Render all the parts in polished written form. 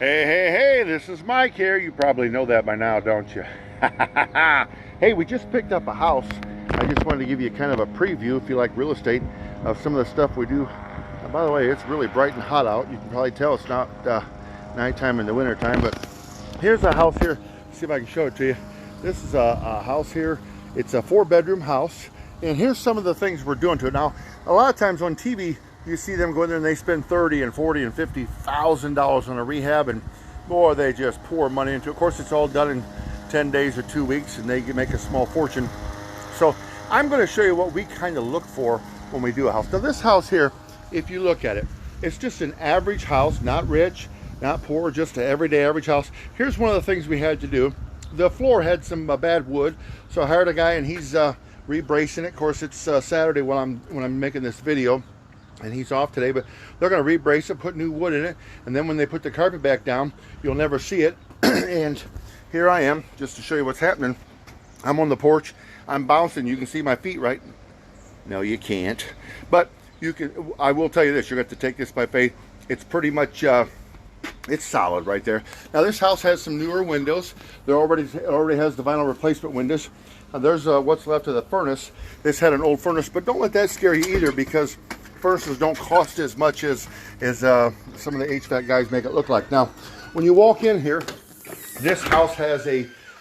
Hey, this is Mike here. You probably know that by now, don't you? Hey, we just picked up a house. I just wanted to give you kind of a preview, if you like real estate, of some of the stuff we do. By the way, it's really bright and hot out. You can probably tell it's not nighttime in the winter time, but here's a house here. See if I can show it to you. This is a house here. It's a 4-bedroom house, and here's some of the things we're doing to it. Now, a lot of times on TV, you see them go in there and they spend $30 and $40 and $50,000 on a rehab, and boy, they just pour money into it. Of course, it's all done in 10 days or 2 weeks, and they can make a small fortune. So I'm going to show you what we kind of look for when we do a house. Now, this house here, if you look at it, it's just an average house, not rich, not poor, just an everyday average house. Here's one of the things we had to do. The floor had some bad wood, so I hired a guy, and he's rebracing it. Of course, it's Saturday when I'm making this video, and he's off today, but they're going to rebrace it, put new wood in it, and then when they put the carpet back down, you'll never see it. And here I am, just to show you what's happening. I'm on the porch, I'm bouncing. You can see my feet, right? No, you can't. But you can. I will tell you this, you're going to have to take this by faith. It's pretty much, it's solid right there. Now, this house has some newer windows. It already has the vinyl replacement windows. There's what's left of the furnace. This had an old furnace, but don't let that scare you either, because furnaces don't cost as much as some of the HVAC guys make it look like. Now, when you walk in here, this house has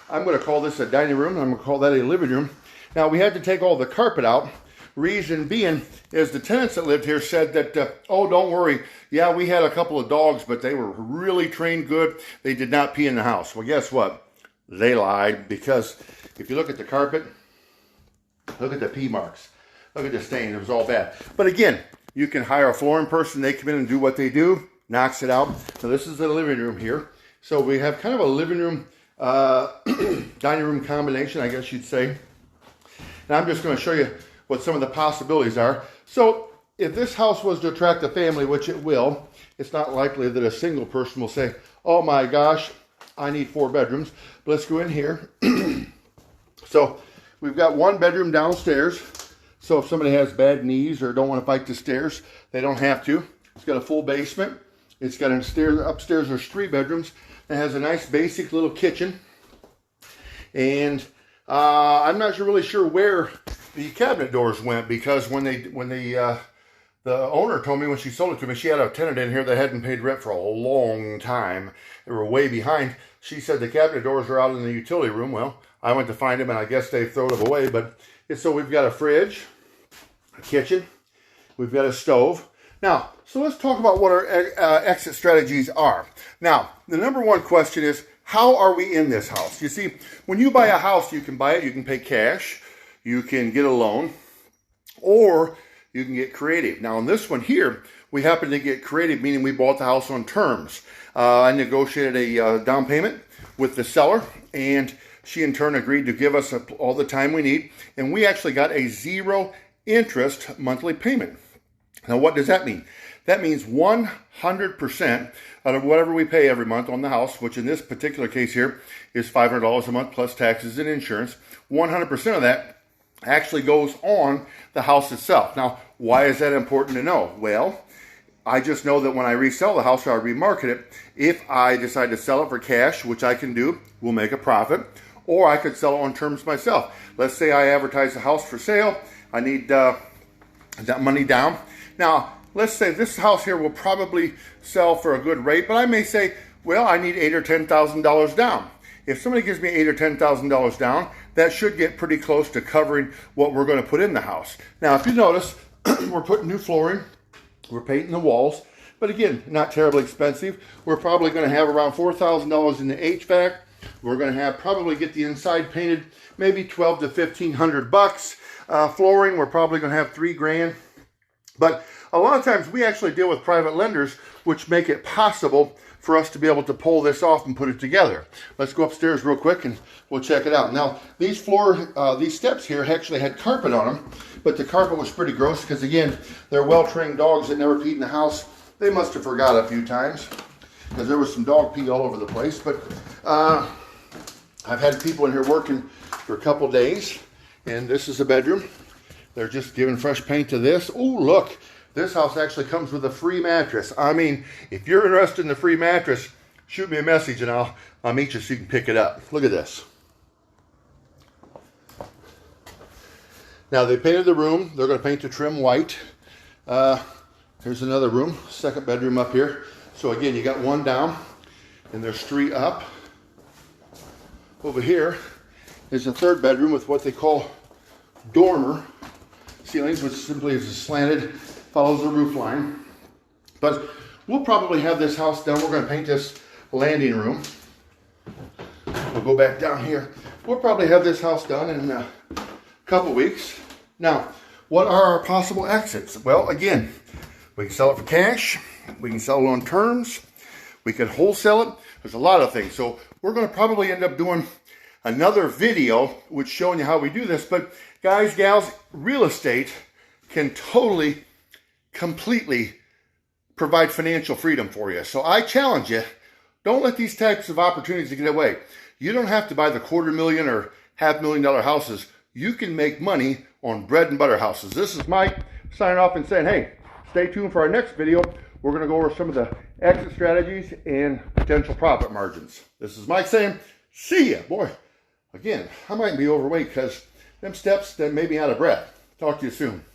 I'm going to call this a dining room. I'm going to call that a living room. Now, we had to take all the carpet out. Reason being is the tenants that lived here said that, oh, don't worry. Yeah, we had a couple of dogs, but they were really trained good. They did not pee in the house. Well, guess what? They lied, because if you look at the carpet, look at the pee marks. Look at the stain, it was all bad. But again, you can hire a flooring person, they come in and do what they do, knocks it out. So this is the living room here. So we have kind of a living room, dining room combination, I guess you'd say. And I'm just going to show you what some of the possibilities are. So if this house was to attract a family, which it will, it's not likely that a single person will say, oh my gosh, I need 4 bedrooms. But let's go in here. So we've got 1 bedroom downstairs. So if somebody has bad knees or don't want to bike the stairs, they don't have to. It's got a full basement. It's got upstairs there's 3 bedrooms. It has a nice basic little kitchen. And I'm not really sure where the cabinet doors went, because when the owner told me when she sold it to me, she had a tenant in here that hadn't paid rent for a long time. They were way behind. She said the cabinet doors are out in the utility room. Well, I went to find them, and I guess they throw them away. But so we've got a fridge, a kitchen, we've got a stove. Now, so let's talk about what our exit strategies are. Now, the number one question is, how are we in this house? You see, when you buy a house, you can buy it, you can pay cash, you can get a loan, or you can get creative. Now, on this one here, we happen to get creative, meaning we bought the house on terms. I negotiated a down payment with the seller, and she in turn agreed to give us all the time we need, and we actually got a 0 interest monthly payment. Now, what does that mean? That means 100% out of whatever we pay every month on the house, which in this particular case here is $500 a month plus taxes and insurance. 100% of that actually goes on the house itself. Now, why is that important to know? Well, I just know that when I resell the house or I remarket it, if I decide to sell it for cash, which I can do, we'll make a profit, or I could sell it on terms myself. Let's say I advertise the house for sale. I need that money down. Now, let's say this house here will probably sell for a good rate, but I may say, well, I need $8,000 or $10,000 down. If somebody gives me $8,000 or $10,000 down, that should get pretty close to covering what we're going to put in the house. Now, if you notice, we're putting new flooring, we're painting the walls, but again, not terribly expensive. We're probably going to have around $4,000 in the HVAC. We're going to have probably get the inside painted, maybe $1,200 to $1,500. Flooring, we're probably going to have $3,000. But a lot of times we actually deal with private lenders, which make it possible for us to be able to pull this off and put it together. Let's go upstairs real quick and we'll check it out. Now, these steps here actually had carpet on them, but the carpet was pretty gross because, again, they're well-trained dogs that never peed in the house. They must have forgot a few times because there was some dog pee all over the place. But I've had people in here working for a couple days, and this is a bedroom. They're just giving fresh paint to this. Oh, look, this house actually comes with a free mattress. I mean, if you're interested in the free mattress, shoot me a message and I'll meet you so you can pick it up. Look at this. Now they painted the room. They're going to paint the trim white. Here's another room, second bedroom up here. So again, you got one down and there's three up. Over here is a third bedroom with what they call dormer ceilings, which simply is slanted, follows the roof line. But we'll probably have this house done. We're going to paint this landing room. We'll go back down here. We'll probably have this house done in a couple weeks. Now, what are our possible exits? Well, again, we can sell it for cash. We can sell it on terms. We can wholesale it. There's a lot of things. So we're going to probably end up doing another video which showing you how we do this. But guys, gals, real estate can totally, completely provide financial freedom for you. So I challenge you, don't let these types of opportunities get away. You don't have to buy the $250,000 or $500,000 houses. You can make money on bread and butter houses. This is Mike signing off and saying, hey, stay tuned for our next video. We're going to go over some of the exit strategies and potential profit margins. This is Mike saying, see ya. Boy, again, I might be overweight because them steps that made me out of breath. Talk to you soon.